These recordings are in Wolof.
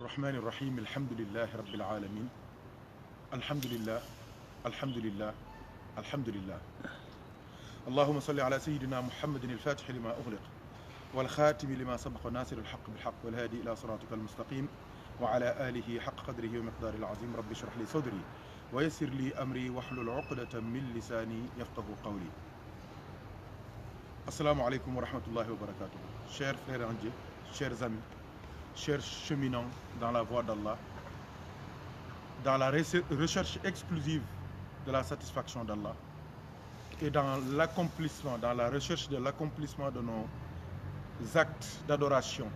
الرحمن الرحيم الحمد لله رب العالمين الحمد لله الحمد لله الحمد لله اللهم صل على سيدنا محمد الفاتح لما أغلق والخاتم لما سبق ناصر الحق بالحق والهادي إلى صراطك المستقيم وعلى آله حق قدره ومقداره العظيم رب اشرح لي صدري ويسر لي أمري واحلل عقدة من لساني يفقه قولي. Assalamu alaikum wa rahmatullahi wa barakatuh. Chers frères en Dieu, chers amis, chers cheminants dans la voie d'Allah, dans la recherche exclusive de la satisfaction d'Allah et dans l'accomplissement, dans la recherche de l'accomplissement de nos actes d'adoration,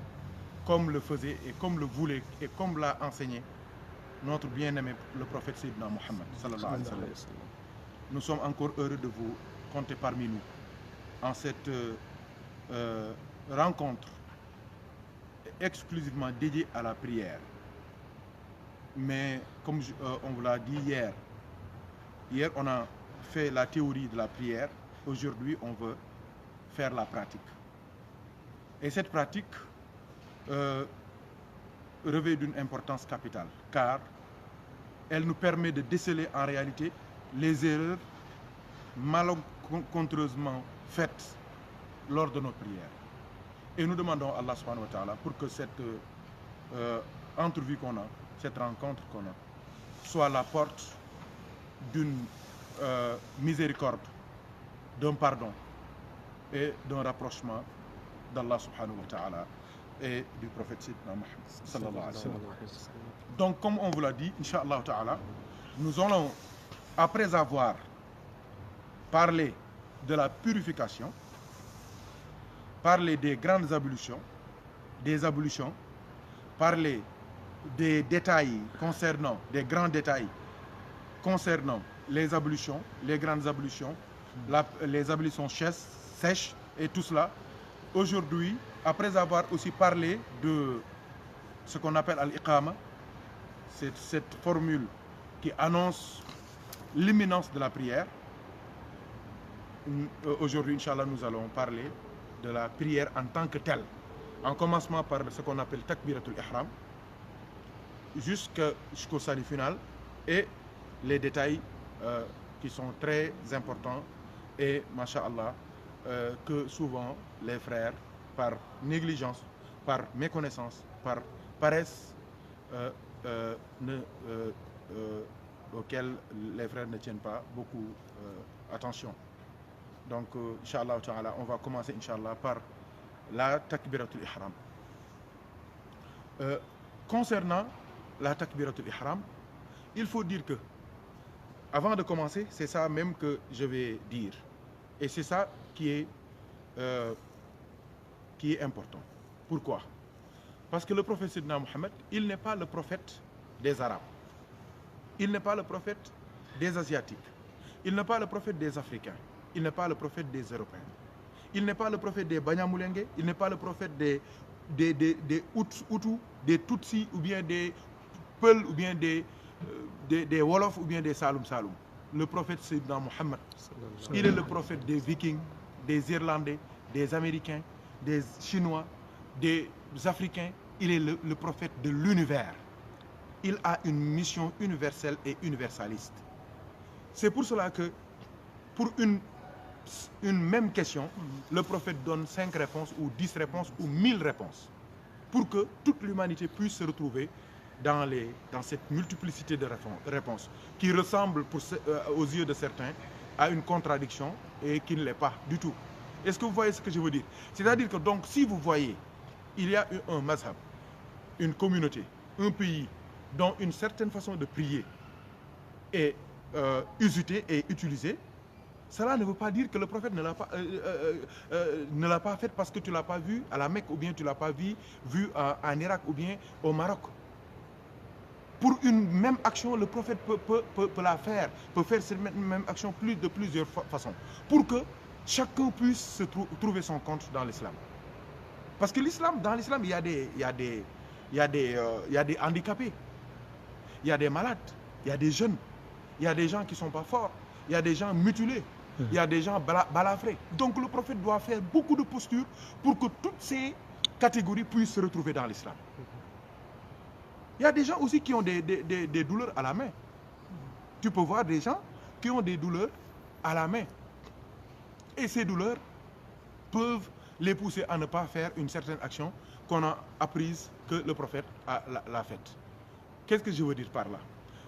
comme le faisait et comme le voulait et comme l'a enseigné notre bien-aimé le prophète Sayyidina Muhammad sallallahu alayhi wa sallam. Nous sommes encore heureux de vous compter parmi nous en cette rencontre exclusivement dédiée à la prière. Mais comme on vous l'a dit hier on a fait la théorie de la prière, aujourd'hui on veut faire la pratique. Et cette pratique revêt d'une importance capitale, car elle nous permet de déceler en réalité les erreurs malencontreusement faites lors de nos prières. Et nous demandons à Allah subhanahu wa ta'ala pour que cette entrevue qu'on a, cette rencontre qu'on a, soit la porte d'une miséricorde, d'un pardon et d'un rapprochement d'Allah subhanahu wa ta'ala et du prophète Sayyidina Muhammad sallallahu alayhi wa sallam. Donc comme on vous l'a dit, Inch'Allah ta'ala, nous allons, après avoir parlé de la purification, parler des grandes ablutions, des ablutions, parler des détails concernant, des grands détails concernant les ablutions, les grandes ablutions, les ablutions sèches et tout cela. Aujourd'hui, après avoir aussi parlé de ce qu'on appelle al-iqama, c'est cette formule qui annonce l'imminence de la prière. Aujourd'hui, Inch'Allah, nous allons parler de la prière en tant que telle, en commençant par ce qu'on appelle Takbiratul Ihram, jusqu'au salut final, et les détails qui sont très importants et, masha'Allah, que souvent les frères, par négligence, par méconnaissance, par paresse, auxquels les frères ne tiennent pas beaucoup attention. Donc, Inch'Allah ta'ala, on va commencer, Inch'Allah, par la Takbiratul Ihram. Concernant la Takbiratul Ihram, il faut dire que, avant de commencer, c'est ça même que je vais dire. Et c'est ça qui est important. Pourquoi? Parce que le prophète Sayyidina Muhammad, il n'est pas le prophète des Arabes. Il n'est pas le prophète des Asiatiques. Il n'est pas le prophète des Africains. Il n'est pas le prophète des Européens. Il n'est pas le prophète des Banyamulenge. Il n'est pas le prophète des Hutus, des Tutsis, ou bien des Peuls, ou bien des Wolof, ou bien des Saloum. Le prophète Sayyidina Muhammad, il est le prophète des Vikings, des Irlandais, des Américains, des Chinois, des Africains. Il est le prophète de l'univers. Il a une mission universelle et universaliste. C'est pour cela que, pour une même question, le prophète donne 5 réponses ou 10 réponses ou 1000 réponses pour que toute l'humanité puisse se retrouver dans cette multiplicité de réponses qui ressemble aux yeux de certains à une contradiction et qui ne l'est pas du tout. Est-ce que vous voyez ce que je veux dire? C'est-à-dire que donc si vous voyez, il y a un mazhab, une communauté, un pays dont une certaine façon de prier est usitée et utilisée, cela ne veut pas dire que le prophète ne l'a pas fait parce que tu ne l'as pas vu à la Mecque ou bien tu ne l'as pas vu en Irak ou bien au Maroc. Pour une même action, le prophète peut la faire, peut faire cette même action de plusieurs façons, pour que chacun puisse trouver son compte dans l'islam. Parce que dans l'islam, il y a des handicapés, il y a des malades, il y a des jeunes, il y a des gens qui ne sont pas forts, il y a des gens mutilés, il y a des gens balafrés. Donc le prophète doit faire beaucoup de postures pour que toutes ces catégories puissent se retrouver dans l'islam. Il y a des gens aussi qui ont des douleurs à la main. Tu peux voir des gens qui ont des douleurs à la main. Et ces douleurs peuvent les pousser à ne pas faire une certaine action qu'on a apprise que le prophète l'a faite. Qu'est-ce que je veux dire par là?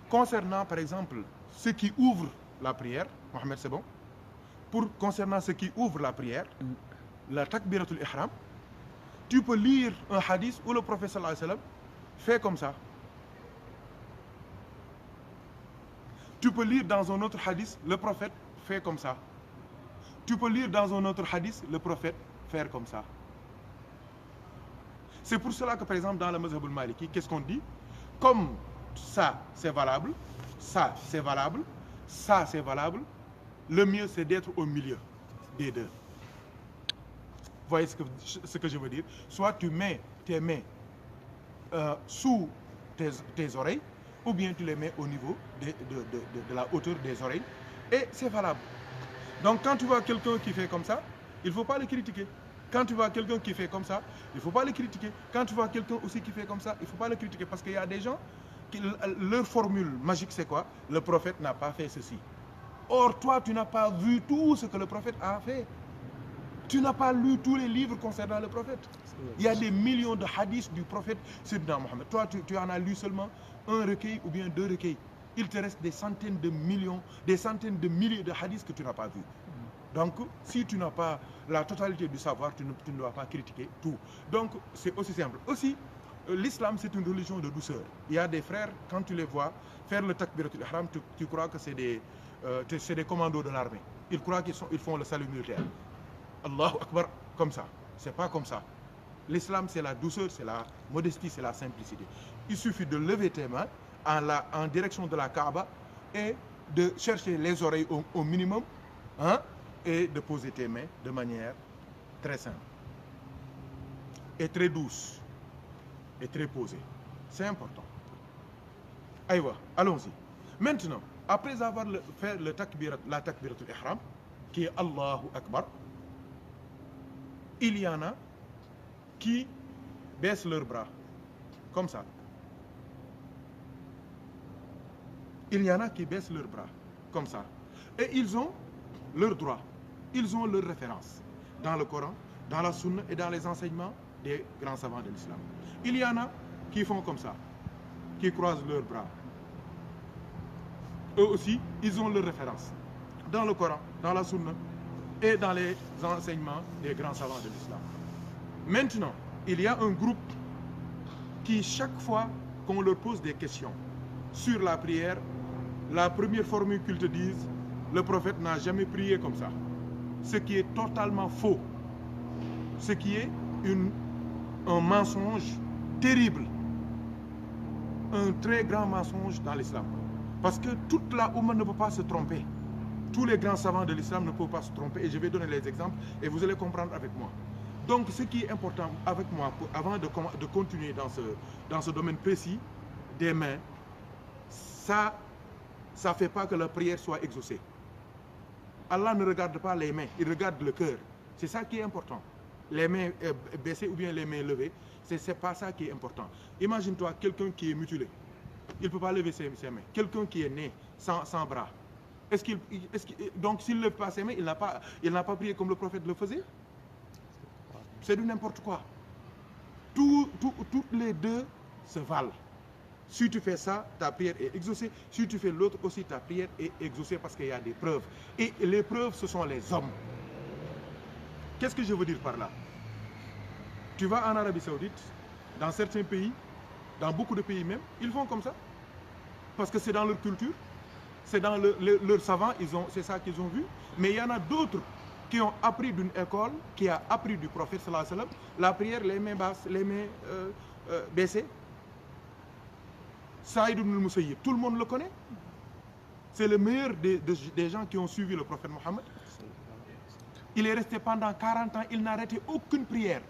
Concernant, par exemple, ceux qui ouvrent la prière, Mohamed, c'est bon? Concernant ceux qui ouvrent la prière, la takbiratul ihram, tu peux lire un hadith où le prophète sallallahu alayhi wa sallam fait comme ça. Tu peux lire dans un autre hadith, le prophète fait comme ça. Tu peux lire dans un autre hadith, le prophète faire comme ça. C'est pour cela que, par exemple, dans le mazhab al-maliki, qu'est-ce qu'on dit? Comme ça, c'est valable, ça, c'est valable, ça, c'est valable, le mieux, c'est d'être au milieu des deux. Vous voyez ce que je veux dire? Soit tu mets tes mains sous tes oreilles, ou bien tu les mets au niveau de la hauteur des oreilles, et c'est valable. Donc quand tu vois quelqu'un qui fait comme ça, il ne faut pas le critiquer. Quand tu vois quelqu'un qui fait comme ça, il ne faut pas le critiquer. Quand tu vois quelqu'un aussi qui fait comme ça, il ne faut pas le critiquer. Parce qu'il y a des gens, leur formule magique, c'est quoi? Le prophète n'a pas fait ceci. Or, toi, tu n'as pas vu tout ce que le prophète a fait. Tu n'as pas lu tous les livres concernant le prophète. Il y a des millions de hadiths du prophète Sayyidina Mohammed. Toi, tu en as lu seulement un recueil ou bien 2 recueils. Il te reste des centaines de millions, des centaines de milliers de hadiths que tu n'as pas vus. Donc, si tu n'as pas la totalité du savoir, tu ne dois pas critiquer tout. Donc, c'est aussi simple. Aussi, l'islam, c'est une religion de douceur. Il y a des frères, quand tu les vois faire le takbiratul ihram, tu crois que c'est des commandos de l'armée. Ils croient qu'ils font le salut militaire. Allahu Akbar, comme ça. C'est pas comme ça. L'islam, c'est la douceur, c'est la modestie, c'est la simplicité. Il suffit de lever tes mains en direction de la Kaaba et de chercher les oreilles au minimum, hein, et de poser tes mains de manière très simple et très douce et très posée. C'est important. Aïwa, allons-y. Maintenant, après avoir fait la takbiratul ihram, qui est Allahu Akbar, il y en a qui baissent leurs bras, comme ça. Il y en a qui baissent leurs bras, comme ça. Et ils ont leurs droits, ils ont leurs références dans le Coran, dans la Sunna et dans les enseignements des grands savants de l'islam. Il y en a qui font comme ça, qui croisent leurs bras. Eux aussi, ils ont leurs références dans le Coran, dans la Sunna et dans les enseignements des grands savants de l'islam. Maintenant, il y a un groupe qui, chaque fois qu'on leur pose des questions sur la prière, la première formule qu'ils te disent, le prophète n'a jamais prié comme ça. Ce qui est totalement faux. Ce qui est un mensonge terrible. Un très grand mensonge dans l'islam. Parce que toute la Oumma ne peut pas se tromper. Tous les grands savants de l'islam ne peuvent pas se tromper. Et je vais donner les exemples et vous allez comprendre avec moi. Donc, ce qui est important avec moi, avant de continuer dans ce domaine précis des mains, ça ne fait pas que la prière soit exaucée. Allah ne regarde pas les mains, il regarde le cœur. C'est ça qui est important. Les mains baissées ou bien les mains levées, c'est pas ça qui est important. Imagine-toi quelqu'un qui est mutilé. Il ne peut pas lever ses mains. Quelqu'un qui est né sans bras. Donc s'il ne lève pas ses mains, il n'a pas prié comme le prophète le faisait? C'est du n'importe quoi. Toutes les deux se valent. Si tu fais ça, ta prière est exaucée. Si tu fais l'autre aussi, ta prière est exaucée parce qu'il y a des preuves. Et les preuves, ce sont les hommes. Qu'est-ce que je veux dire par là? Tu vas en Arabie Saoudite, dans certains pays, dans beaucoup de pays même, ils font comme ça. Parce que c'est dans leur culture, c'est dans leurs savants, c'est ça qu'ils ont vu. Mais il y en a d'autres qui ont appris d'une école, qui a appris du prophète sallallahu alayhi wa sallam, la prière, les mains basses, les mains baissées. Saïd ibn al-Musayyib, tout le monde le connaît. C'est le meilleur des gens qui ont suivi le prophète Mohammed. Il est resté pendant 40 ans, il n'a arrêté aucune prière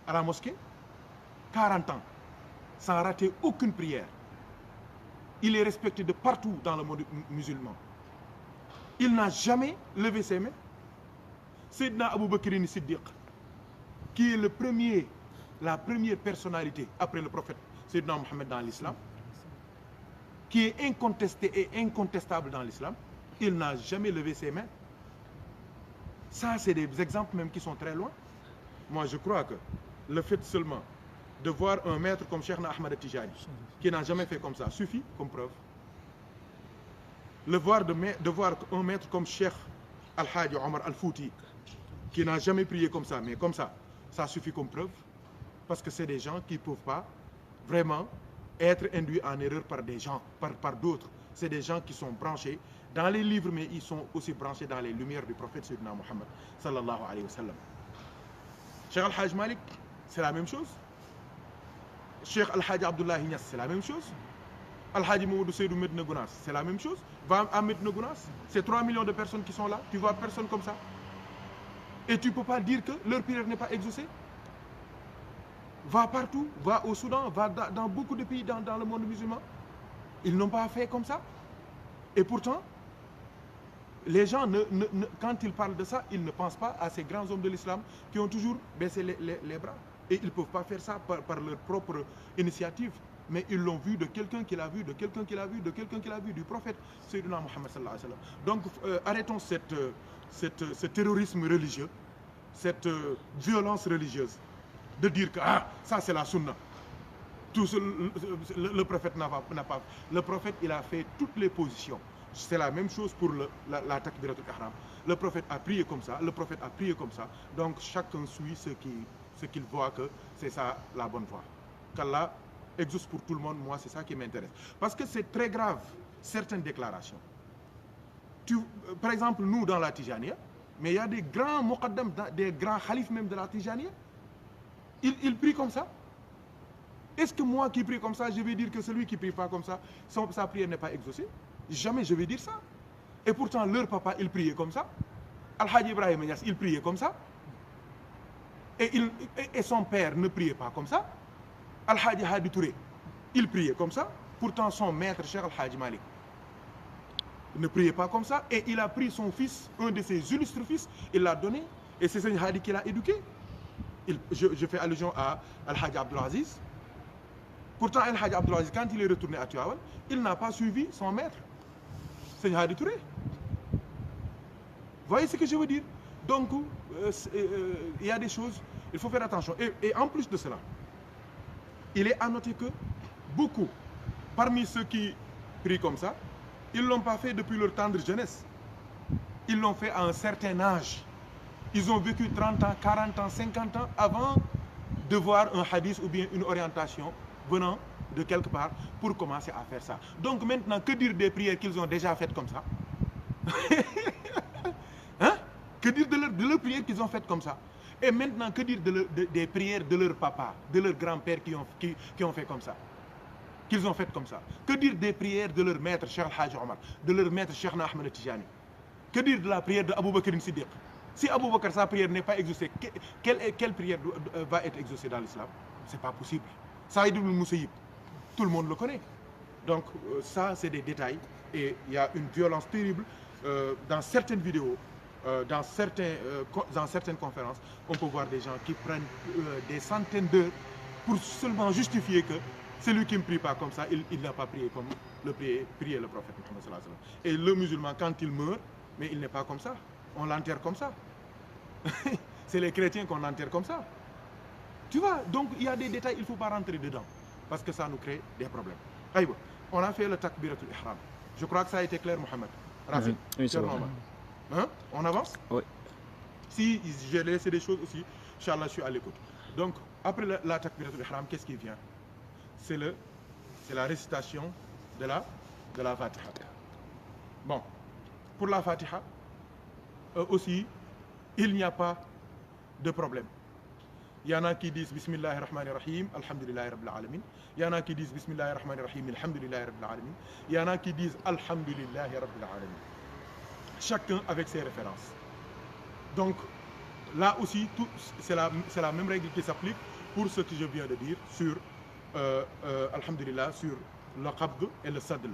à la mosquée. 40 ans, sans rater aucune prière. Il est respecté de partout dans le monde musulman. Il n'a jamais levé ses mains. Sayyidina Abu Bakr Siddiq, qui est la première personnalité après le prophète Sayyidina Mohammed dans l'islam, qui est incontesté et incontestable dans l'islam, il n'a jamais levé ses mains. Ça, c'est des exemples même qui sont très loin. Moi, je crois que le fait seulement de voir un maître comme Cheikh Ahmed Tijani, qui n'a jamais fait comme ça, suffit comme preuve. De voir un maître comme Cheikh Al-Hadi Omar Al-Fouti, qui n'a jamais prié comme ça, mais comme ça suffit comme preuve. Parce que c'est des gens qui ne peuvent pas vraiment être induits en erreur par des gens, par d'autres. C'est des gens qui sont branchés dans les livres, mais ils sont aussi branchés dans les lumières du prophète Sayyidina Muhammad sallallahu alayhi wa sallam. Cheikh Al-Hajj Malik, c'est la même chose. Cheikh Al-Hajj Abdoulaye Niass, c'est la même chose. Al-Hajj Mamadou Seydou Medina Gounass, c'est la même chose. Va à Medina Gounass, c'est 3 millions de personnes qui sont là. Tu vois personne comme ça. Et tu ne peux pas dire que leur prière n'est pas exaucée. Va partout, va au Soudan, va dans beaucoup de pays dans le monde musulman. Ils n'ont pas fait comme ça. Et pourtant, les gens, quand ils parlent de ça, ils ne pensent pas à ces grands hommes de l'islam qui ont toujours baissé les bras. Et ils ne peuvent pas faire ça par leur propre initiative. Mais ils l'ont vu de quelqu'un qui l'a vu, de quelqu'un qui l'a vu, de quelqu'un qui l'a vu, du prophète Sayyidina Muhammad sallallahu alayhi wa sallam. Donc, arrêtons ce terrorisme religieux, cette violence religieuse, de dire que ça c'est la sunna. Le prophète n'a pas. Le prophète, il a fait toutes les positions. C'est la même chose pour la takbiratul ihram. Le prophète a prié comme ça, le prophète a prié comme ça. Donc chacun suit ce qu'il voit que c'est ça la bonne voie. Qu'Allah exauce pour tout le monde, moi c'est ça qui m'intéresse. Parce que c'est très grave, certaines déclarations. Par exemple, nous dans la Tijaniya, mais il y a des grands muqaddam, des grands khalifs même de la Tijaniya, ils prient comme ça. Est-ce que moi qui prie comme ça, je vais dire que celui qui ne prie pas comme ça, sa prière n'est pas exaucée? Jamais je vais dire ça. Et pourtant, leur papa, il priait comme ça. Al-Hajj Ibrahim Niass, il priait comme ça. Et son père ne priait pas comme ça. Al-Hajj Hadi Touré, il priait comme ça. Pourtant, son maître, Cheikh Al-Hajj Malik, ne priait pas comme ça. Et il a pris son fils, un de ses illustres fils, il l'a donné. Et c'est Seigneur Hadi qui l'a éduqué. Je fais allusion à Al-Hajj Abdul Aziz. Pourtant, Al-Hajj Abdul Aziz, quand il est retourné à Tivaouane, il n'a pas suivi son maître, Seigneur Hadi Touré. Vous voyez ce que je veux dire? Donc, il y a des choses, il faut faire attention. Et en plus de cela, il est à noter que beaucoup, parmi ceux qui prient comme ça, ils ne l'ont pas fait depuis leur tendre jeunesse. Ils l'ont fait à un certain âge. Ils ont vécu 30 ans, 40 ans, 50 ans avant de voir un hadith ou bien une orientation venant de quelque part pour commencer à faire ça. Donc maintenant, que dire des prières qu'ils ont déjà faites comme ça? Hein? Que dire de leurs prières qu'ils ont faites comme ça? Et maintenant, que dire des prières de leur papa, de leur grand-père qui ont fait comme ça? Qu'ils ont fait comme ça? Que dire des prières de leur maître Cheikh Al-Hajj Omar, de leur maître Cheikh Ahmed Tijani? Que dire de la prière de Abou Bakr Siddiq? Si Abou Bakr, sa prière n'est pas exaucée, quelle prière va être exaucée dans l'islam? C'est pas possible. Saïd ibn Musayyib, tout le monde le connaît. Donc ça, c'est des détails. Et il y a une violence terrible dans certaines vidéos, dans certaines conférences. On peut voir des gens qui prennent des centaines d'heures pour seulement justifier que celui qui ne prie pas comme ça, il n'a pas prié comme priait le prophète Muhammad sallallahu alayhi wa sallam. Et le musulman, quand il meurt, mais il n'est pas comme ça. On l'enterre comme ça. C'est les chrétiens qu'on enterre comme ça. Tu vois, donc il y a des détails, il ne faut pas rentrer dedans. Parce que ça nous crée des problèmes. Aïe, on a fait le takbiratul ihram. Je crois que ça a été clair, Mohamed. Rafik, oui, c'est bon. Hein? On avance? Oui. Si j'ai laissé des choses aussi, Inch'Allah, je suis à l'écoute. Donc, après la takbiratul ihram, qu'est-ce qui vient? C'est la récitation de la Fatiha. Bon, pour la Fatiha, aussi, il n'y a pas de problème. Il y en a qui disent Bismillahir Rahmanir Rahim, Alhamdulillahi Rabbil Alamin. Il y en a qui disent Bismillahir Rahmanir Rahim, Alhamdulillahi Rabbil Alamin. Il y en a qui disent Alhamdulillahi Rabbil Alamin. Chacun avec ses références. Donc, là aussi, c'est la même règle qui s'applique pour ce que je viens de dire sur Alhamdulillah, sur le qabd et le sadl.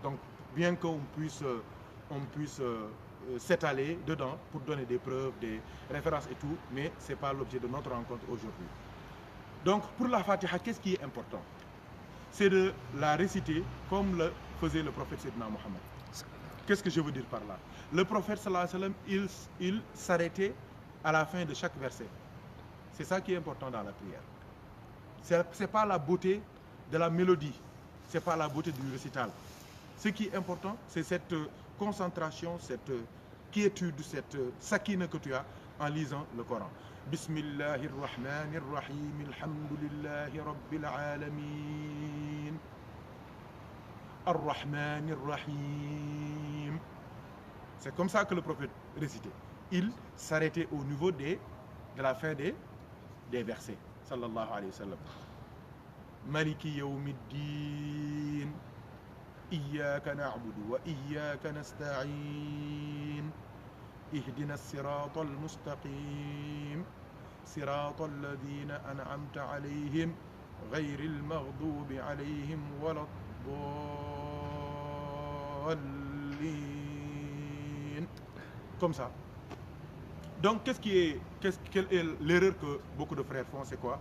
Donc, bien qu'on puisse s'étaler dedans pour donner des preuves, des références et tout, mais ce n'est pas l'objet de notre rencontre aujourd'hui. Donc, pour la Fatiha, qu'est-ce qui est important? C'est de la réciter comme le faisait le prophète Sayyidina Mohammed. Qu'est-ce que je veux dire par là? Le prophète sallallahu alayhi wa sallam, il s'arrêtait à la fin de chaque verset. C'est ça qui est important dans la prière. C'est pas la beauté de la mélodie, c'est pas la beauté du récital. Ce qui est important, c'est cette concentration, cette quiétude, cette sakina que tu as en lisant le Coran. Bismillahir Rahmanir Rahim, alhamdulillahi Rabbil Alamin, Ar-Rahmanir Rahim. C'est comme ça que le prophète récitait. Il s'arrêtait au niveau de la fin des versets. Sallallahu alayhi wa sallam. Maliki yawmiddin, iyyaka na'budu wa iyyaka nasta'in, ihdina as-sirata al-mustaqim, sirata alladhina an'amta alayhim, ghayri al-maghdubi alayhim wala ad-dallin. Comme ça. Donc, quelle est l'erreur que beaucoup de frères font? C'est quoi?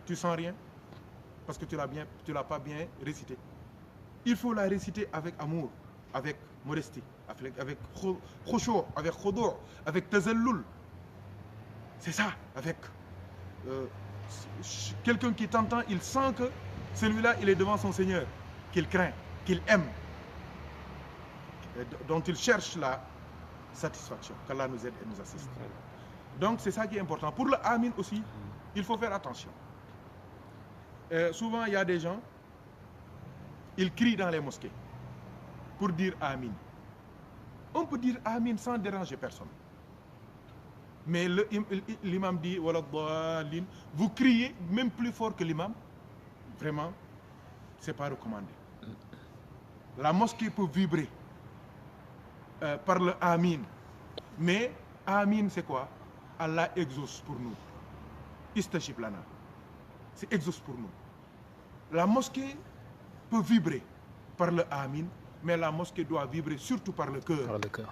Tu sens rien parce que tu l'as pas bien récité. Il faut la réciter avec amour, avec modestie, avec khushu', avec khudu', avec tazallul. C'est ça, avec quelqu'un qui t'entend, il sent que celui-là, il est devant son Seigneur, qu'il craint, qu'il aime, dont il cherche la satisfaction. Qu'Allah nous aide et nous assiste. Donc, c'est ça qui est important. Pour le Amin aussi, il faut faire attention. Souvent, il y a des gens, ils crient dans les mosquées pour dire Amin. On peut dire Amin sans déranger personne. Mais l'imam dit Wala dhalin, vous criez même plus fort que l'imam. Vraiment, c'est pas recommandé. La mosquée peut vibrer par le Amin. Mais Amin, c'est quoi? Allah exauce pour nous. Istajib lana. C'est exauce pour nous. La mosquée peut vibrer par le Amin, mais la mosquée doit vibrer surtout par le cœur. Par le cœur.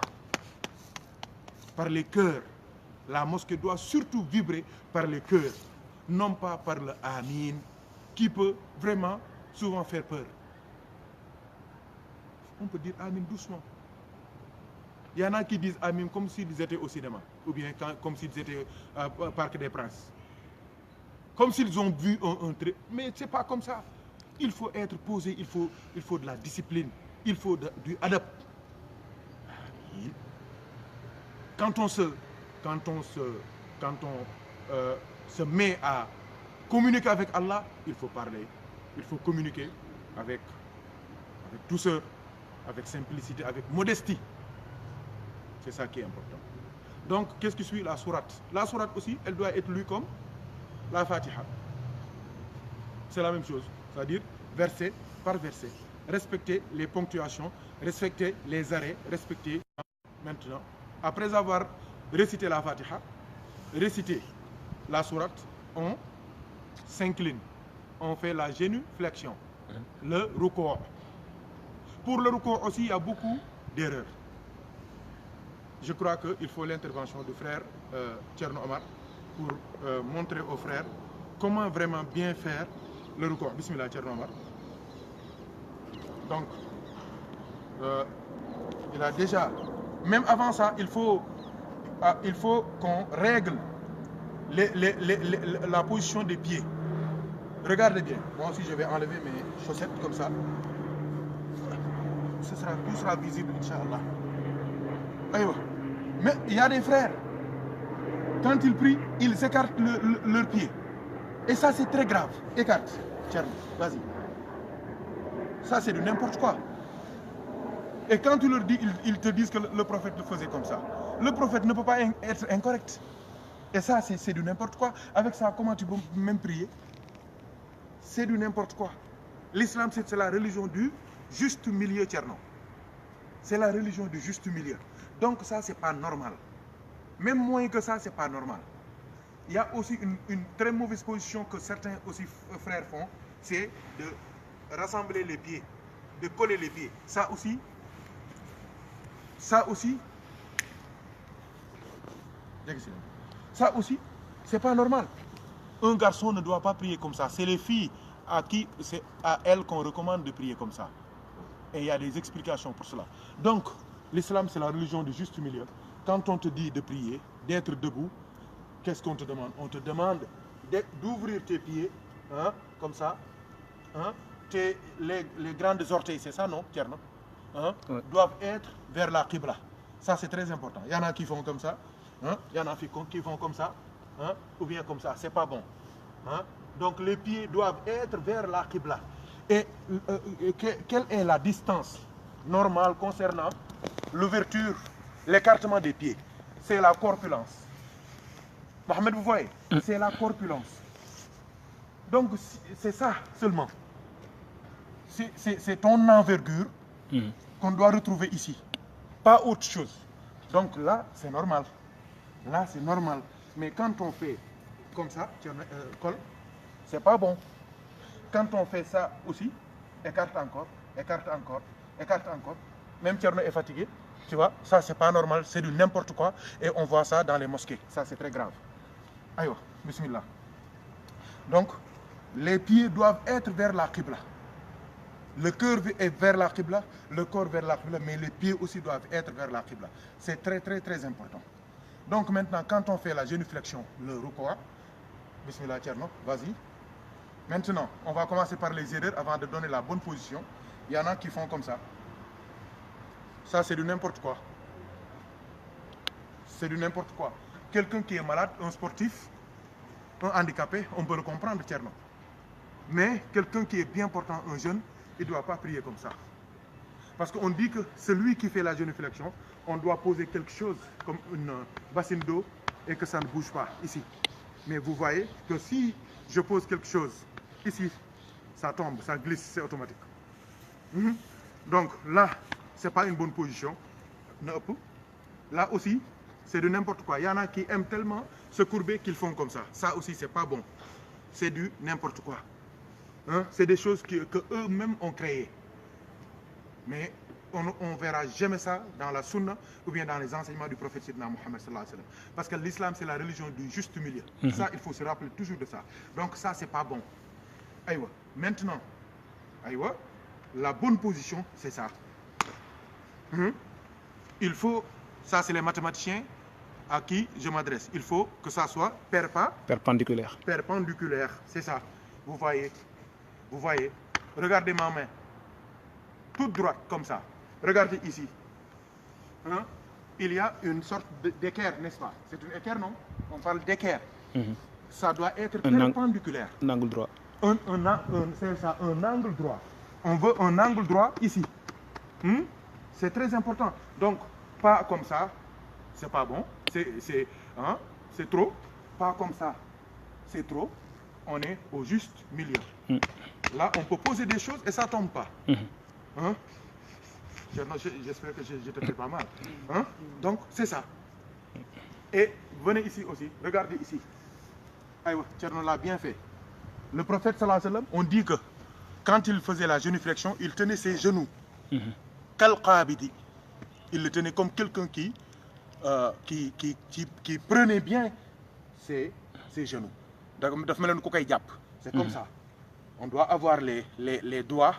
Par les cœurs. La mosquée doit surtout vibrer par les cœurs, non pas par le Amin, qui peut vraiment souvent faire peur. On peut dire Amin doucement. Il y en a qui disent Amin comme s'ils étaient au cinéma, ou bien comme s'ils étaient au Parc des Princes. Comme s'ils ont vu un trait. Mais ce n'est pas comme ça. Il faut être posé, il faut de la discipline, il faut du adab. Quand on se met à communiquer avec Allah, il faut parler, il faut communiquer avec douceur, avec simplicité, avec modestie. C'est ça qui est important. Donc, qu'est-ce qui suit la sourate? La sourate aussi, elle doit être lue comme la Fatiha. C'est la même chose, c'est-à-dire verset par verset. Respecter les ponctuations, respecter les arrêts, respecter maintenant. Après avoir récité la Fatiha, réciter la sourate, on s'incline. On fait la génuflexion, le ruku'. Pour le ruku' aussi, il y a beaucoup d'erreurs. Je crois qu'il faut l'intervention du frère Thierno Omar pour montrer aux frères comment vraiment bien faire le ruku'. Bismillah, Thierno Omar. Donc, il a déjà... Même avant ça, il faut qu'on règle la position des pieds. Regardez bien. Moi aussi, je vais enlever mes chaussettes comme ça. Tout sera visible, Inch'Allah. Aïwa. Mais il y a des frères, quand ils prient, ils écartent leurs pieds. Et ça, c'est très grave. Écarte. Tiens, vas-y. Ça, c'est de n'importe quoi. Et quand tu leur dis, ils te disent que le prophète le faisait comme ça. Le prophète ne peut pas être incorrect. Et ça, c'est de n'importe quoi. Avec ça, comment tu peux même prier? C'est de n'importe quoi. L'islam, c'est la religion du juste milieu, Tcherno. C'est la religion du juste milieu. Donc ça, c'est pas normal. Même moins que ça, c'est pas normal. Il y a aussi une très mauvaise position que certains aussi frères font, c'est de rassembler les pieds, de coller les pieds. Ça aussi, Ça aussi, c'est pas normal. Un garçon ne doit pas prier comme ça. C'est les filles c'est à elles qu'on recommande de prier comme ça. Et il y a des explications pour cela. Donc, l'islam, c'est la religion du juste milieu. Quand on te dit de prier, d'être debout, qu'est-ce qu'on te demande? On te demande d'ouvrir tes pieds, hein, comme ça, hein, les grandes orteils, c'est ça, non, Tierno, hein, ouais, doivent être vers la Qibla. Ça, c'est très important. Il y en a qui font comme ça, hein, il y en a qui font comme ça, hein, ou bien comme ça. C'est pas bon. Hein. Donc, les pieds doivent être vers la Qibla. Et quelle est la distance normale concernant l'ouverture, l'écartement des pieds? C'est la corpulence. Mohamed, vous voyez? C'est la corpulence. Donc, c'est ça seulement. C'est ton envergure qu'on doit retrouver ici. Pas autre chose. Donc là, c'est normal. Là, c'est normal. Mais quand on fait comme ça, c'est pas bon. Quand on fait ça aussi, écarte encore, écarte encore, écarte encore. Même Tierno est fatigué, tu vois, ça c'est pas normal, c'est du n'importe quoi. Et on voit ça dans les mosquées. Ça c'est très grave. Aïe, bismillah. Donc, les pieds doivent être vers la Qibla. Le cœur est vers la Qibla, le corps vers la Qibla, mais les pieds aussi doivent être vers la Qibla. C'est très, très, très important. Donc maintenant, quand on fait la génuflexion, le rukoua, bismillah Tierno, vas-y. Maintenant, on va commencer par les erreurs avant de donner la bonne position. Il y en a qui font comme ça. Ça, c'est du n'importe quoi. C'est du n'importe quoi. Quelqu'un qui est malade, un sportif, un handicapé, on peut le comprendre, Tierno. Mais quelqu'un qui est bien portant, un jeune, il ne doit pas prier comme ça. Parce qu'on dit que celui qui fait la génuflexion, on doit poser quelque chose comme une bassine d'eau et que ça ne bouge pas ici. Mais vous voyez que si je pose quelque chose ici, ça tombe, ça glisse, c'est automatique. Donc là, ce n'est pas une bonne position. Là aussi, c'est de n'importe quoi. Il y en a qui aiment tellement se courber qu'ils font comme ça. Ça aussi, c'est pas bon. C'est du n'importe quoi. Hein? C'est des choses que eux-mêmes ont créées. Mais on ne verra jamais ça dans la sunna ou bien dans les enseignements du prophète Sidna Mohammed sallallahu alayhi wa sallam. Parce que l'islam, c'est la religion du juste milieu. Ça, il faut se rappeler toujours de ça. Donc ça, c'est pas bon. Aïwa. Maintenant, aïwa, la bonne position, c'est ça. Il faut, ça c'est les mathématiciens à qui je m'adresse. Il faut que ça soit perpendiculaire. Perpendiculaire, c'est ça. Vous voyez, regardez ma main. Toute droite, comme ça. Regardez ici. Hein? Il y a une sorte d'équerre, n'est-ce pas? C'est une équerre, non? On parle d'équerre. Ça doit être perpendiculaire. Un angle droit. C'est ça, un angle droit. On veut un angle droit ici. C'est très important. Donc, pas comme ça, c'est pas bon. C'est trop. Pas comme ça, c'est trop. On est au juste milieu. Là, on peut poser des choses et ça tombe pas. Hein? J'espère que je te fais pas mal. Hein? Donc, c'est ça. Et venez ici aussi. Regardez ici. Aïwa, Tcherno l'a bien fait. Le prophète sallallahu alayhi wa sallam, on dit que quand il faisait la génuflexion, il tenait ses genoux. Kalqabidi. Il le tenait comme quelqu'un qui prenait bien ses genoux. C'est comme ça. On doit avoir les doigts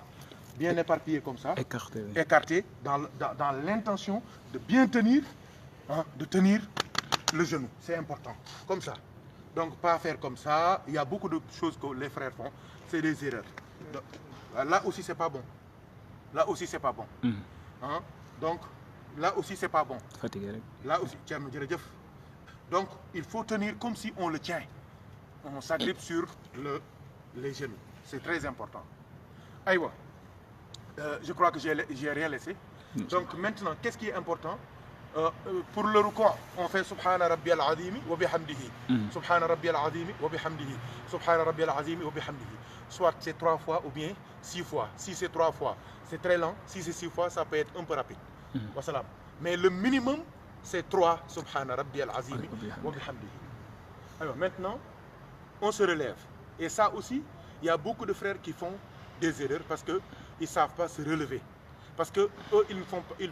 bien éparpillés comme ça, écartés dans l'intention de bien tenir, hein, de tenir le genou. C'est important, comme ça. Donc pas faire comme ça. Il y a beaucoup de choses que les frères font, c'est des erreurs. Donc, là aussi c'est pas bon. Là aussi c'est pas bon. Hein? Donc là aussi c'est pas bon. Là aussi, tiens, donc il faut tenir comme si on le tient. On s'agrippe sur les genoux. C'est très important. Aïwa. Je crois que j'ai rien laissé. Donc maintenant, qu'est-ce qui est important? Pour le ruku', on fait Subhana Rabbiyal Azimi wa bihamdihi. Subhana Rabbiyal Azimi wa bihamdihi. Subhana Rabbiyal Azimi wa bihamdihi. Soit c'est 3 fois ou bien 6 fois. Si c'est 3 fois, c'est très lent. Si c'est 6 fois, ça peut être un peu rapide. Wassalam. Mais le minimum, c'est 3 Subhana Rabbiyal Azimi wa bihamdihi. Alors maintenant, on se relève. Et ça aussi, il y a beaucoup de frères qui font des erreurs parce qu'ils ne savent pas se relever. Parce qu'eux, ils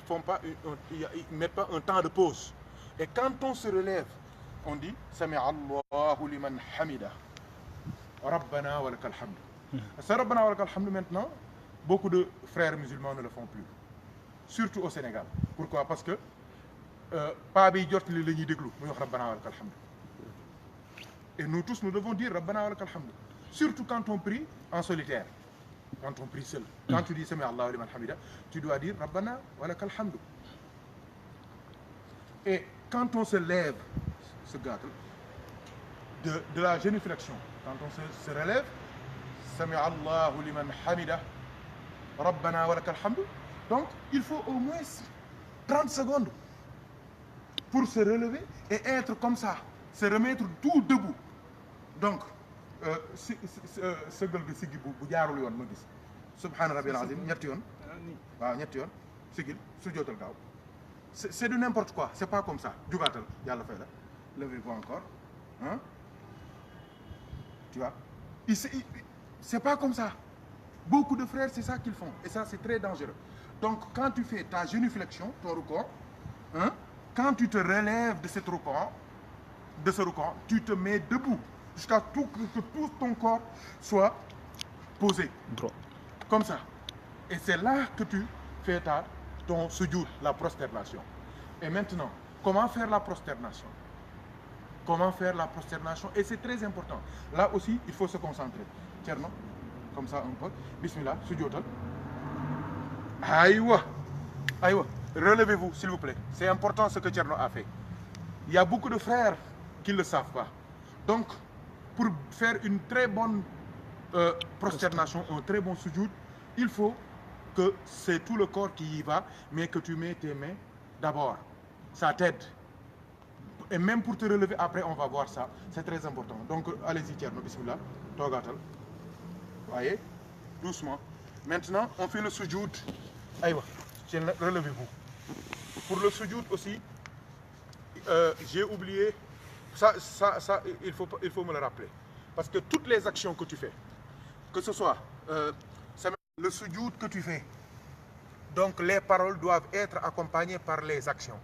mettent pas un temps de pause. Et quand on se relève, on dit Sami'a Allahu liman hamida. Rabbana wa lakal hamd. Ce Rabbana wa lakal hamd maintenant, beaucoup de frères musulmans ne le font plus. Surtout au Sénégal. Pourquoi? Parce que pas bi jot li lañuy déglu muy wax Rabbana wa lakal hamd. Et nous tous nous devons dire Rabbana wa lakal hamd. Surtout quand on prie en solitaire. Quand on prie seul. Quand tu dis Sami'a Allahu liman hamida, tu dois dire Rabbana wa lakal hamd. Et quand on se lève, se gâte, de la génuflexion, quand on se relève, Sami'a Allahu liman hamida, Rabbana wa lakal hamd. Donc, il faut au moins 30 secondes pour se relever et être comme ça, se remettre tout debout. Donc, sëggal ga siggi bu jaarul yoon ma gis subhaana rabbil azim ñetti yoon waaw ñetti yoon sigil su jootal gaaw c'est de n'importe quoi, c'est pas comme ça. Jugaatal yàlla fay la, levez-vous encore, hein? Tu vois, c'est pas comme ça. Beaucoup de frères, c'est ça qu'ils font, et ça c'est très dangereux. Donc quand tu fais ta génuflexion, ton rukû, hein, quand tu te relèves de ce rukû, tu te mets debout jusqu'à que tout ton corps soit posé droit, comme ça. Et c'est là que tu fais ton sujoud, la prosternation. Et maintenant, comment faire la prosternation? Comment faire la prosternation? Et c'est très important. Là aussi, il faut se concentrer. Tcherno, comme ça un peu. Bismillah, sujootal. Aïwa, aïwa. Relevez-vous, s'il vous plaît. C'est important ce que Tcherno a fait. Il y a beaucoup de frères qui ne le savent pas. Donc, pour faire une très bonne prosternation, un très bon sujoud, il faut que c'est tout le corps qui y va, mais que tu mets tes mains d'abord. Ça t'aide. Et même pour te relever après, on va voir ça. C'est très important. Donc, allez-y, Tcherno, bismillah. Togatal. Voyez? Doucement. Maintenant, on fait le sujoud. Aïwa, relevez-vous. Pour le sujoud aussi, j'ai oublié, ça, il faut me le rappeler. Parce que toutes les actions que tu fais, que ce soit le sujoud que tu fais, donc les paroles doivent être accompagnées par les actions.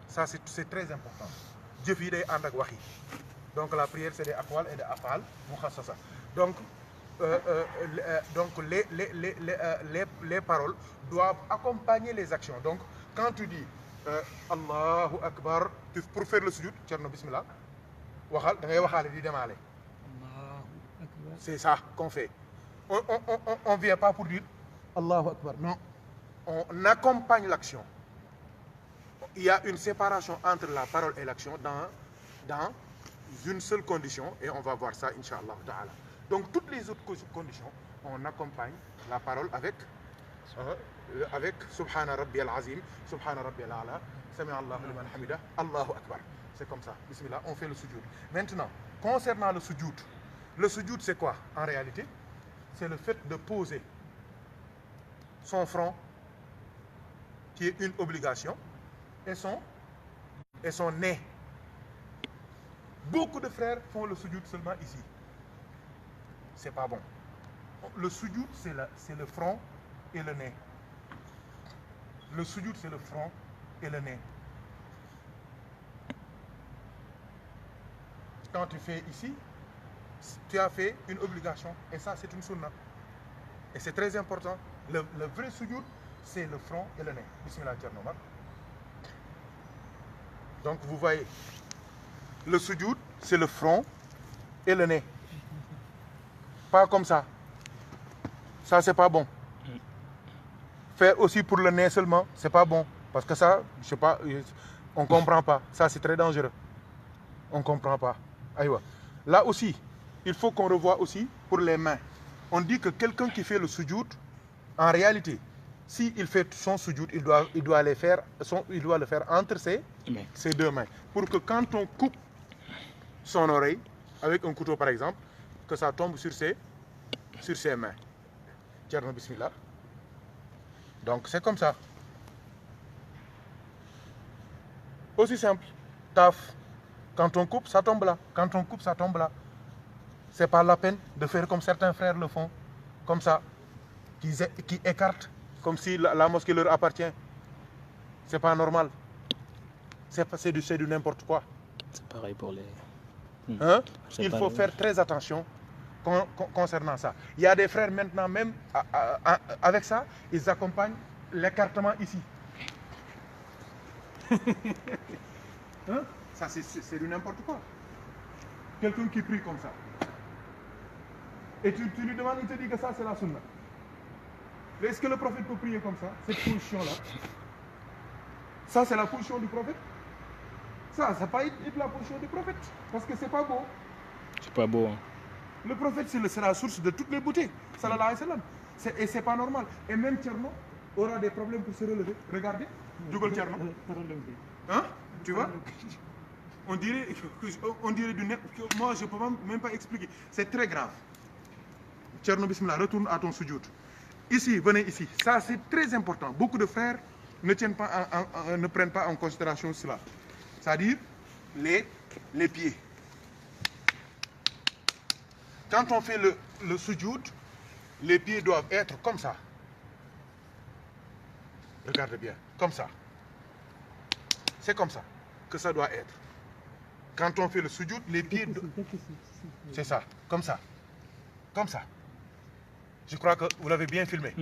Ça, c'est très important. Jëf yi day ànd ak wax yi. Donc la prière, c'est des aqwal et des afal mukhassasa. Donc les paroles doivent accompagner les actions. Donc quand tu dis Allahu Akbar pour faire le sujoud, Tcherno bismillah, waxal da ngay waxaale di demaale. C'est ça qu'on fait. On vient pas pour dire Allahu Akbar. Non. On accompagne l'action. Il y a une séparation entre la parole et l'action dans une seule condition, et on va voir ça, Inch'Allah ta'ala. Donc, toutes les autres conditions, on accompagne la parole avec Subhana Rabbi al-Azim, Subhana Rabbi al-Ala, Sami'a Allahu liman hamida, Allahu Akbar. C'est comme ça. Bismillah, on fait le sujoud. Maintenant, concernant le sujoud, c'est quoi en réalité? C'est le fait de poser son front, qui est une obligation, et son nez. Beaucoup de frères font le sujoud seulement ici. C'est pas bon. Le sujoud, c'est le front et le nez. Le sujoud, c'est le front et le nez. Quand tu fais ici, tu as fait une obligation, et ça, c'est une sunna. Et c'est très important. Le vrai sujoud, c'est le front et le nez. Bismillah, Tchernomar. Donc, vous voyez, le sujoud, c'est le front et le nez. Pas comme ça. Ça, c'est pas bon. Faire aussi pour le nez seulement, c'est pas bon. Parce que ça, je sais pas, on comprend pas. Ça, c'est très dangereux. On comprend pas. Aïwa. Là aussi, il faut qu'on revoie aussi pour les mains. On dit que quelqu'un qui fait le sujoud, en réalité, s'il fait son sujoud, il doit le faire entre ses deux mains. Pour que quand on coupe son oreille, avec un couteau par exemple, que ça tombe sur ses mains. Tcherno bismillah. Donc c'est comme ça. Aussi simple. Taf. Quand on coupe, ça tombe là. Quand on coupe, ça tombe là. C'est pas la peine de faire comme certains frères le font. Comme ça. Qui écartent. Comme si la mosquée leur appartient. C'est pas normal. C'est du n'importe quoi. C'est pareil pour les... Hein? Il faut faire très attention concernant ça. Il y a des frères maintenant, même avec ça, ils accompagnent l'écartement ici. Hein? Ça, c'est du n'importe quoi. Quelqu'un qui prie comme ça. Et tu lui demandes, il te dit que ça, c'est la sunna. Est-ce que le prophète peut prier comme ça, cette position-là? Ça, c'est la position du prophète? Ça n'a pas été la position du prophète. Parce que c'est pas beau. C'est pas beau. Hein. Le prophète, c'est la source de toutes les beautés. Sallallahu alayhi wa sallam. Et c'est pas normal. Et même Tcherno aura des problèmes pour se relever. Regardez. Dougal Tcherno. Hein? Tu vois? On dirait du net. Moi, je ne peux même pas expliquer. C'est très grave. Tcherno, bismillah, retourne à ton sujoud. Ici, venez ici. Ça, c'est très important. Beaucoup de frères ne prennent pas en considération cela. C'est-à-dire les pieds. Quand on fait le sujoud, les pieds doivent être comme ça. Regardez bien, comme ça. C'est comme ça que ça doit être. Quand on fait le sujoud, les pieds... C'est ça, comme ça. Comme ça. Je crois que vous l'avez bien filmé.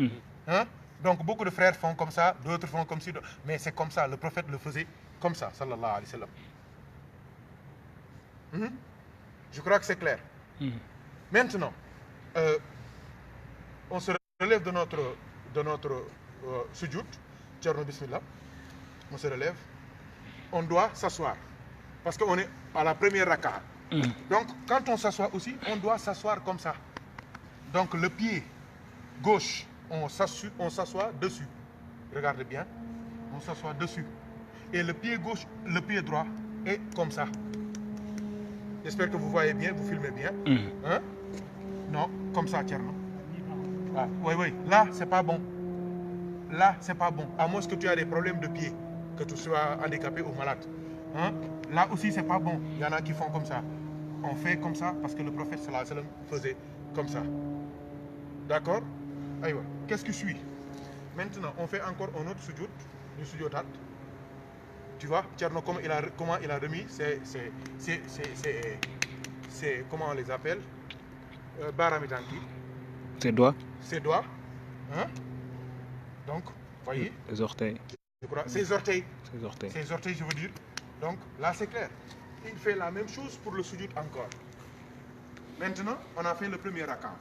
Hein? Donc beaucoup de frères font comme ça, d'autres font comme ci. Mais c'est comme ça, le prophète le faisait comme ça, sallallahu alayhi wa sallam. Je crois que c'est clair. Maintenant, on se relève de notre sujoud, Tcherno bismillah, on se relève, on doit s'asseoir, parce qu'on est à la première raka. Donc, quand on s'assoit aussi, on doit s'asseoir comme ça. Donc, le pied gauche, on s'assoit dessus. Regardez bien, on s'assoit dessus. Et le pied gauche, le pied droit est comme ça. J'espère que vous voyez bien, vous filmez bien. Hein? Non, comme ça, Tcherno. Ah, oui, là, c'est pas bon. Là, c'est pas bon. À moins que tu aies des problèmes de pied, que tu sois handicapé ou malade. Hein? Là aussi, c'est pas bon. Il y en a qui font comme ça. On fait comme ça parce que le prophète sallallahu alayhi wa sallam faisait comme ça. D'accord? Aïwa. Qu'est-ce qui suit? Maintenant, on fait encore un autre sujoud, du sujoudat. Tu vois, Tcherno, comment il a remis c'est comment on les appelle? Baramitanki. Ses doigts. Ses doigts. Hein? Donc, voyez. Les orteils. Je crois. Ses orteils. Ses orteils. Ses orteils, je veux dire. Donc, là, c'est clair. Il fait la même chose pour le sujoud encore. Maintenant, on a fait le premier raka.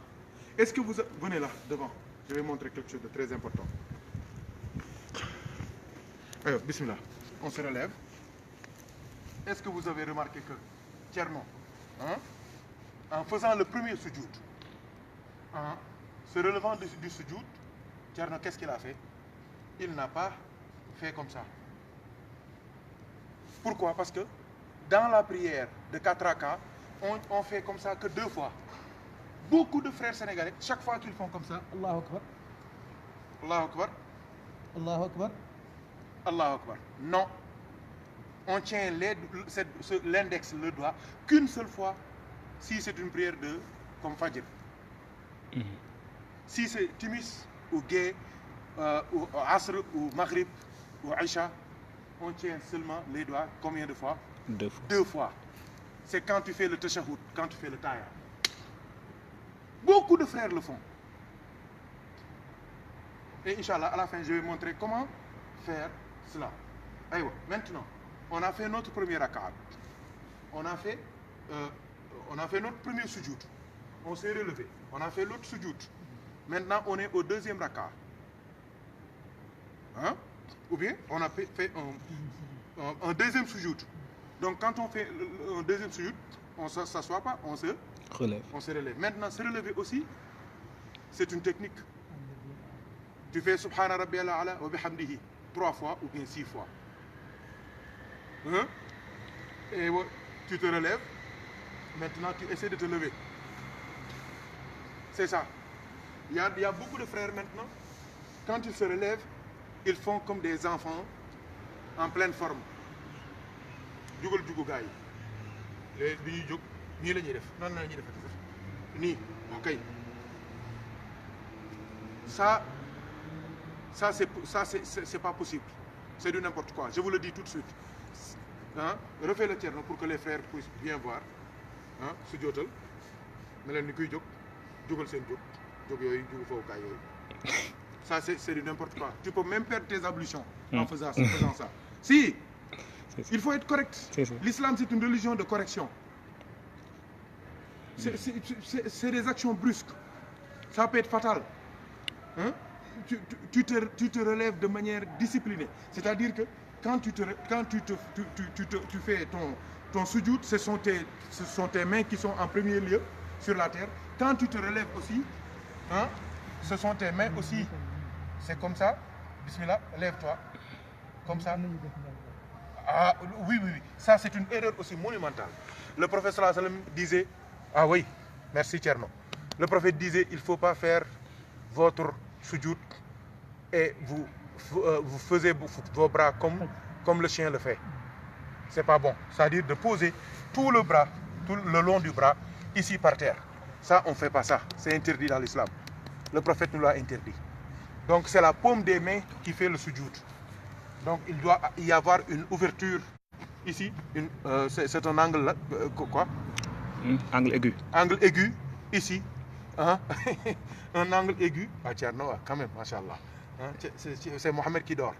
Est-ce que vous... Venez là, devant. Je vais montrer quelque chose de très important. Alors, bismillah. On se relève. Est-ce que vous avez remarqué que Tcherno, hein, en faisant le premier sujoud, en se relevant du sujoud, Tcherno, qu'est-ce qu'il a fait? Il n'a pas fait comme ça. Pourquoi? Parce que dans la prière de 4 rakas, on fait comme ça que 2 fois. Beaucoup de frères sénégalais, chaque fois qu'ils font comme ça, Allahu Akbar, Allahu Akbar, Allahu Akbar, Allahu Akbar. Non. On tient l'index, le doigt, qu'une seule fois, si c'est une prière comme Fajr. Si c'est Timis ou Gay, ou Asr, ou Maghrib, ou Aïcha, on tient seulement les doigts combien de fois? 2 fois. 2 fois. C'est quand tu fais le tashahhud, quand tu fais le taya. Beaucoup de frères le font. Et Inch'Allah, à la fin, je vais montrer comment faire cela. Aïwa, maintenant, on a fait notre premier rakat. On a fait notre premier sujoud. On s'est relevé. On a fait l'autre sujoud. Maintenant, on est au deuxième rakat. Hein? Ou bien, on a fait un deuxième sujoud. Donc, quand on fait un deuxième sujoud, on ne s'assoit pas, on se relève. On se relève. Maintenant, se relever aussi, c'est une technique. Tu fais Subhana Rabbiyal A'la wa bihamdihi 3 fois ou bien 6 fois. Hein? Et tu te relèves. Maintenant, tu essaies de te lever. C'est ça. Il y a beaucoup de frères maintenant, quand ils se relèvent, ils font comme des enfants en pleine forme. Djugal djugu gaay. Les bi ñuy jog ni lañuy def. Non lañuy def sax. Ni, OK. Ça c'est pas possible. C'est du n'importe quoi. Je vous le dis tout de suite. ah refais le Thierno pour que les frères puissent bien voir ah su jootal ne leen ni kuy jóg jógal seen jóg yooyu jógu fowukaay yooyu ça c'est du n'importe quoi. Tu peux même perdre tes ablutions en faisant ça. Si, il faut être correct. L'islam, c'est une religion de correction. C'est des actions brusques. Ça peut être fatal. Hein? Tu te relèves de manière disciplinée. C'est-à-dire que quand tu fais ton sujoud, ce sont tes mains qui sont en premier lieu sur la terre. Quand tu te relèves aussi, hein, ce sont tes mains aussi. C'est comme ça. Bismillah, lève-toi. Comme ça. Ah oui. Ça, c'est une erreur aussi monumentale. Le prophète sallallahu alayhi wa sallam disait, ah oui, merci Thierno. Le prophète disait, il ne faut pas faire votre sujoud et vous faisiez vos bras comme le chien le fait. C'est pas bon. C'est-à-dire de poser tout le bras, tout le long du bras, ici par terre. Ça, on ne fait pas ça. C'est interdit dans l'islam. Le prophète nous l'a interdit. Donc c'est la paume des mains qui fait le sujoud. Donc il doit y avoir une ouverture ici. C'est un angle là, quoi? Angle aigu. Angle aigu ici. Hein? Un angle aigu. Ah tiens, non, quand même, machallah. Hein? C'est Mohamed qui dort.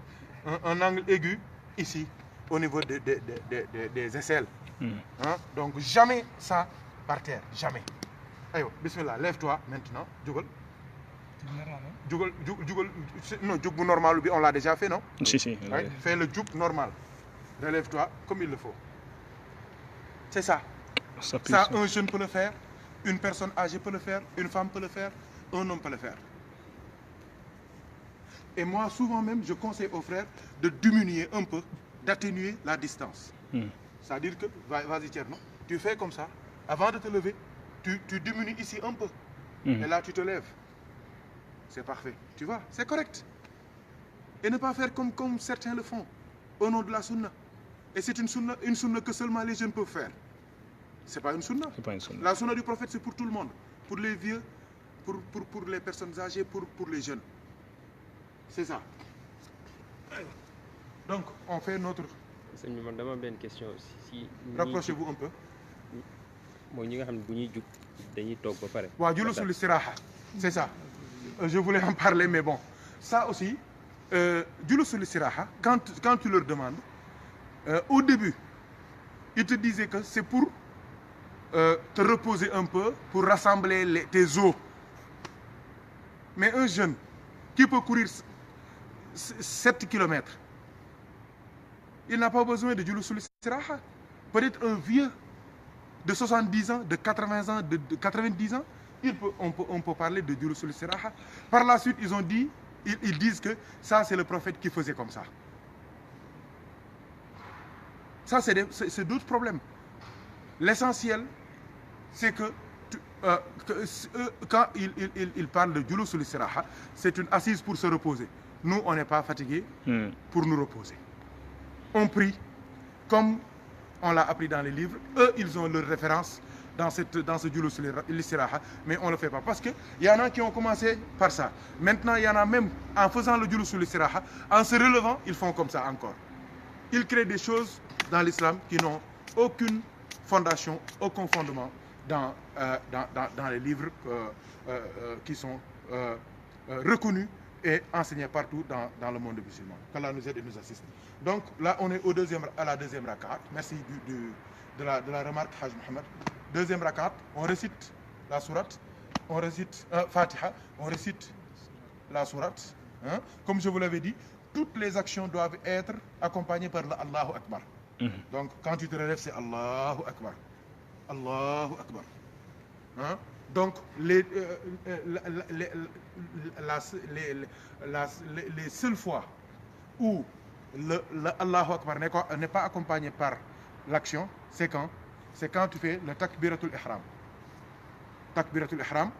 Un angle aigu ici, au niveau des aisselles. Hein? Donc jamais ça par terre, jamais. Allez, bismillah, lève-toi maintenant. Djougal. Non, djouk normal, on l'a déjà fait, non? Si. Ouais, fais le djouk normal. Relève-toi comme il le faut. C'est ça. Ça, un jeune peut le faire, une personne âgée peut le faire, une femme peut le faire, un homme peut le faire. Et moi, souvent même, je conseille aux frères de diminuer un peu, d'atténuer la distance. C'est-à-dire que, vas-y Thierno, tu fais comme ça, avant de te lever, tu diminues ici un peu. Et là, tu te lèves. C'est parfait. Tu vois, c'est correct. Et ne pas faire comme certains le font, au nom de la sunna. Et c'est une sunna que seulement les jeunes peuvent faire. C'est pas une sunna. C'est pas une sunna. La sunna du prophète, c'est pour tout le monde. Pour les vieux, pour les personnes âgées, pour les jeunes. C'est ça. Donc, on fait notre... Je me demande une question aussi. Rapprochez-vous un peu. C'est ça. Je voulais en parler, mais bon. Ça aussi, quand tu leur demandes, au début, ils te disaient que c'est pour te reposer un peu, pour rassembler tes os. Mais un jeune qui peut courir 7 km, il n'a pas besoin de Djulusul Istiraha. Peut-être un vieux de 70 ans, de 80 ans, de 90 ans, on peut parler de Djulusul Istiraha. Par la suite, ils disent que ça, c'est le prophète qui faisait comme ça. Ça, c'est d'autres problèmes. L'essentiel, c'est que quand ils parlent de Djulusul Istiraha, c'est une assise pour se reposer. Nous, on n'est pas fatigués pour nous reposer. On prie comme on l'a appris dans les livres. Eux, ils ont leur référence dans ce Djulusul Istiraha, mais on ne le fait pas. Parce qu'il y en a qui ont commencé par ça. Maintenant, il y en a même, en faisant le Djulusul Istiraha, en se relevant, ils font comme ça encore. Ils créent des choses dans l'islam qui n'ont aucune fondation, aucun fondement dans les livres qui sont reconnus et enseignés partout dans le monde musulman. Qu'Allah nous aide et nous assiste. Donc là, on est à la deuxième rakat. Merci de la remarque, Haj Mohamed. Deuxième rakat, on récite la sourate, on récite Fatiha, on récite la sourate. Hein? Comme je vous l'avais dit, toutes les actions doivent être accompagnées par l'Allahu Akbar. Donc quand tu te relèves, c'est Allahu Akbar. Allahu Akbar. Hein? Donc les seules fois où le Allahu Akbar n'est pas accompagné par l'action, c'est quand tu fais le takbiratul ihram. Takbiratul ihram,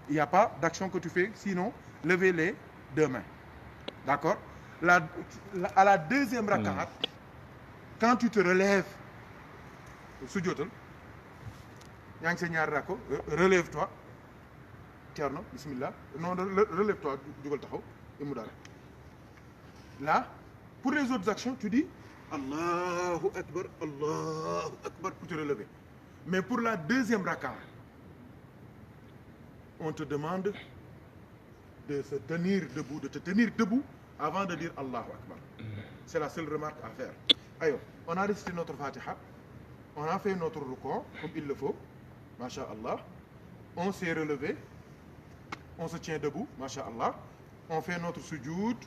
il n'y a pas d'action que tu fais, sinon lever les deux mains. D'accord? À la deuxième rakat, quand tu te relèves, sujjóotal, yaa ngi sa ñaar rako, relève-toi, Thierno, bismillah, non, relève-toi, jugal taxaw, imu dara. Là, pour les autres actions, tu dis Allahu Akbar pour te relever. Mais pour la deuxième raka, on te demande de se tenir debout, de te tenir debout avant de dire Allahu Akbar. C'est la seule remarque à faire. Ayo, on a récité notre Fatiha, on a fait notre ruku comme il le faut, masha'Allah. On s'est relevé, on se tient debout, masha'Allah. On fait notre sujoud,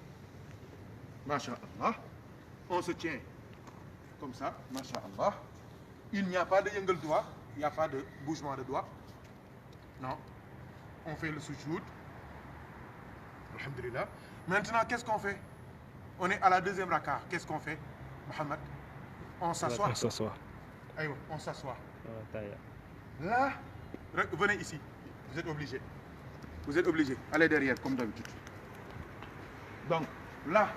masha'Allah. On se tient comme ça, masha'Allah. Il n'y a pas de yëngal doigt, il n'y a pas de bougement de doigt. Non. On fait le sujoud. Alhamdulillah. Maintenant, qu'est-ce qu'on fait? On est à la deuxième raka. Qu'est-ce qu'on fait, Mohamed? On s'assoit. On s'assoit. Aïe, on s'assoit. taaya. Là, venez ici. Vous êtes obligés. Vous êtes obligés. Allez derrière, comme d'habitude. Donc, là,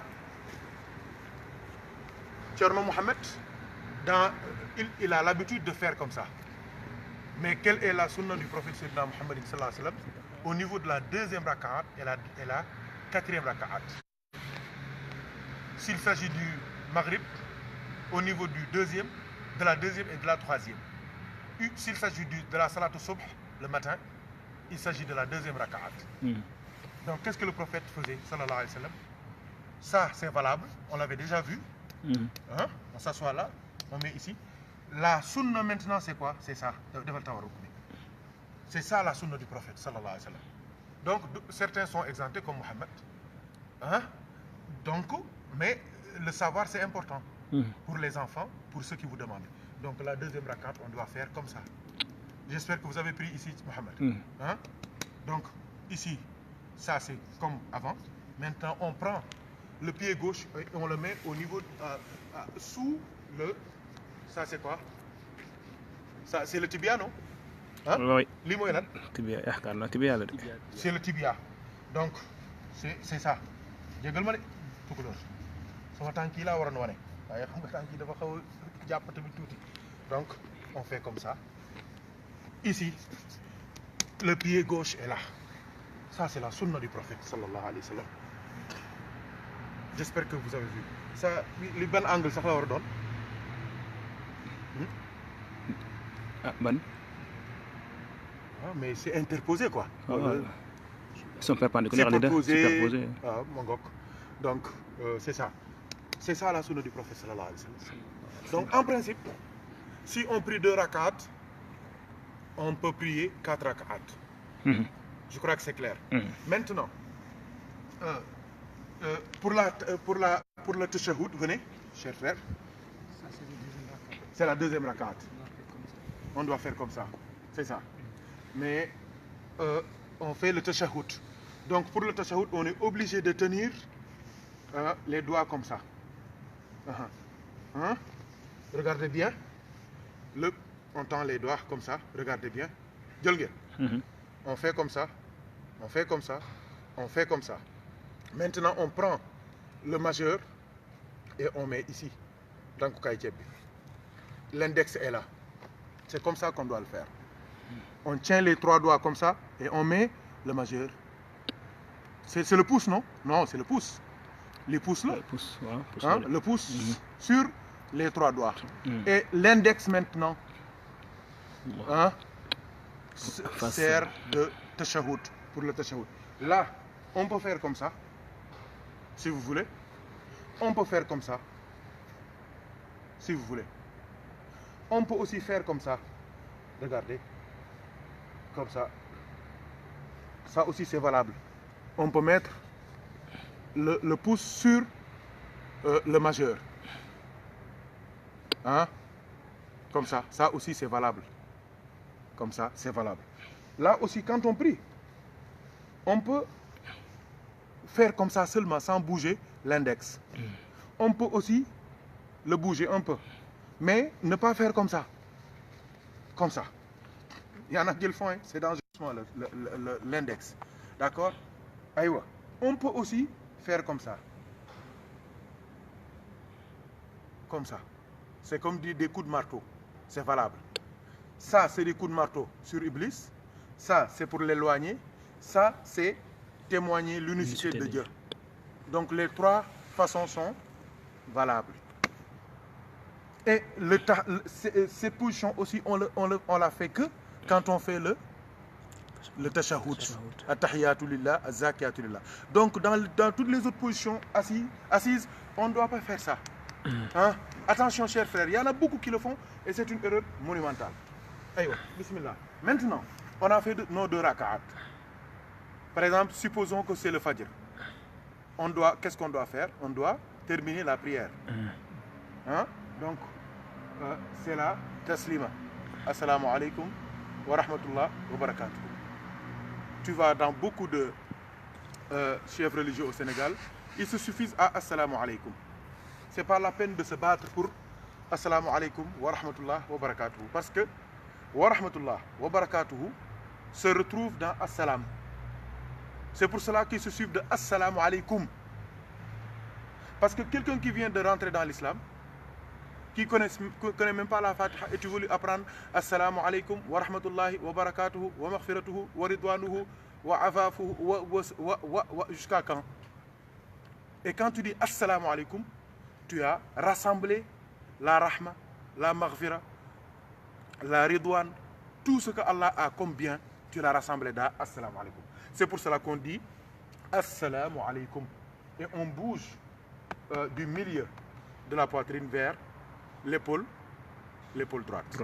Thierno Mohamed, il a l'habitude de faire comme ça. Mais quelle est la sunna du prophète Sayyidina Muhammad sallallahu alayhi wa sallam au niveau de la deuxième raka'at et la quatrième raka'at? S'il s'agit du Maghrib, au niveau du deuxième, de la deuxième et de la troisième. S'il s'agit de la salat al-subh, le matin, il s'agit de la deuxième raka'at. Donc, qu'est-ce que le prophète faisait, sallallahu alayhi wa sallam? Ça, c'est valable, on l'avait déjà vu. Hein? On s'assoit là, on met ici. La sunna maintenant, c'est quoi? C'est ça. C'est ça la sunna du prophète, sallallahu alayhi wa sallam. Donc, certains sont exemptés comme Mohammed. Hein? Donc, mais le savoir, c'est important pour les enfants, pour ceux qui vous demandent. Donc, la deuxième rak'at, on doit faire comme ça. J'espère que vous avez pris ici, Mohammed. Hein? Donc, ici, ça, c'est comme avant. Maintenant, on prend le pied gauche et on le met au niveau, sous le... Ça, c'est quoi? Ça, c'est le tibia, non? Hein? Oui. Limoylan. Tibia, tibia. C'est le tibia. Donc, c'est ça. Jégal ma de tukulóor sama tànk yi laa waroon wane waaye xam nga tànk yi dafa xaw a jàpp tamit tuuti. Donc, on fait comme ça. Ici, le pied gauche est là. Ça, c'est la sunna du prophète, sallallahu alayhi wa sallam. J'espère que vous avez vu. Ça, li ban angle sax la war a doon. Ah, ban. Ah, mais c'est interposé, quoi. Ils sont perpendiculaires les deux. Superposés. Ah, mon gars. Donc, c'est ça. C'est ça la sunna du prophète, sallallahu alayhi wa sallam. Donc, en principe, si on prie 2 rak'at, on peut prier 4 rak'at. Je crois que c'est clair. Maintenant, pour le tashahhud, venez, chers frères. C'est la deuxième rak'at. On doit faire comme ça. C'est ça. Mais on fait le tashahhud. Donc pour le tashahhud, on est obligé de tenir les doigts comme ça. Regardez bien. On tend les doigts comme ça. Regardez bien. On fait comme ça. On fait comme ça. On fait comme ça. Maintenant, on prend le majeur et on met ici. Donc, l'index est là. C'est comme ça qu'on doit le faire. On tient les 3 doigts comme ça et on met le majeur. C'est le pouce, non? Non, c'est le pouce. Les pouces là. Le pouce sur les 3 doigts. Et l'index maintenant sert de tashahhud, pour le tashahhud. Là, on peut faire comme ça, si vous voulez. On peut faire comme ça, si vous voulez. On peut aussi faire comme ça. Regardez. Comme ça. Ça aussi, c'est valable. On peut mettre le pouce sur le majeur. Hein? Comme ça. Ça aussi, c'est valable. Comme ça, c'est valable. Là aussi, quand on prie, on peut faire comme ça seulement, sans bouger l'index. On peut aussi le bouger un peu. Mais ne pas faire comme ça. Comme ça. Il y en a qui le font, hein? C'est dangereusement l'index. D'accord? Aïwa. On peut aussi faire comme ça. Comme ça. C'est comme des coups de marteau. C'est valable. Ça, c'est des coups de marteau sur Iblis. Ça, c'est pour l'éloigner. Ça, c'est témoigner l'unicité de Dieu. Donc, les 3 façons sont valables. Et ces positions aussi, on la fait que quand on fait le tashahhud, at-tahiyatu lillah, az-zakiyatu lillah. Donc dans toutes les autres positions assises, on ne doit pas faire ça. Hein? Attention chers frères, il y en a beaucoup qui le font et c'est une erreur monumentale. Aïwa, bismillah. Maintenant, on a fait nos 2 rak'at. Par exemple, supposons que c'est le fajr. Qu'est-ce qu'on doit faire? On doit terminer la prière. Hein? Donc, c'est la taslima. Assalamu alaikum wa rahmatullah wa barakatuh. Tu vas dans beaucoup de chefs religieux au Sénégal, ils se suffisent à assalamu alaikum. C'est pas la peine de se battre pour assalamu alaikum wa rahmatullah wa barakatuh. Parce que wa rahmatullah wa barakatuh se retrouve dans assalam. C'est pour cela qu'ils se suivent de assalamu alaikum. Parce que quelqu'un qui vient de rentrer dans l'islam, qui connaît même pas la Fatiha, et tu veux lui apprendre assalamu alaikum wa rahmatullahi wa barakatuhu wa maghfiratuhu wa ridwanuhu wa afafuhu wa jusqu'à quand? Et quand tu dis assalamu alaikum, tu as rassemblé la rahma, la maghfira, la ridwan, tout ce que Allah a comme bien, tu l'as rassemblé dans assalamu alaikum. C'est pour cela qu'on dit assalamu alaikum. Et on bouge du milieu de la poitrine vers l'épaule droite.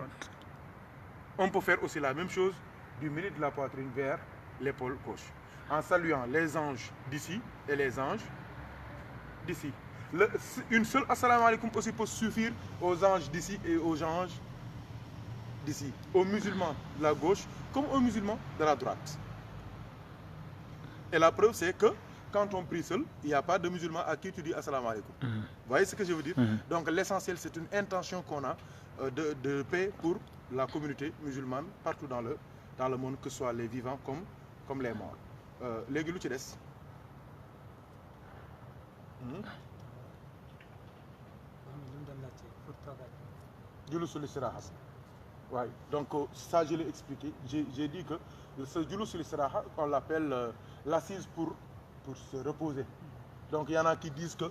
On peut faire aussi la même chose du milieu de la poitrine vers l'épaule gauche. En saluant les anges d'ici et les anges d'ici. Une seule assalamu alaikum aussi peut suffire aux anges d'ici et aux anges d'ici. Aux musulmans de la gauche comme aux musulmans de la droite. Et la preuve c'est que quand on prie seul, il n'y a pas de musulman à qui tu dis assalamu alaikum. Vous voyez ce que je veux dire? Donc l'essentiel, c'est une intention qu'on a de paix pour la communauté musulmane partout dans le monde, que ce soit les vivants comme les morts. Léegi lu ci des. Julusul istiraha. Ouais. Donc ça, je l'ai expliqué. J'ai dit que ce julusul istiraha, on l'appelle l'assise pour se reposer. Donc il y en a qui disent que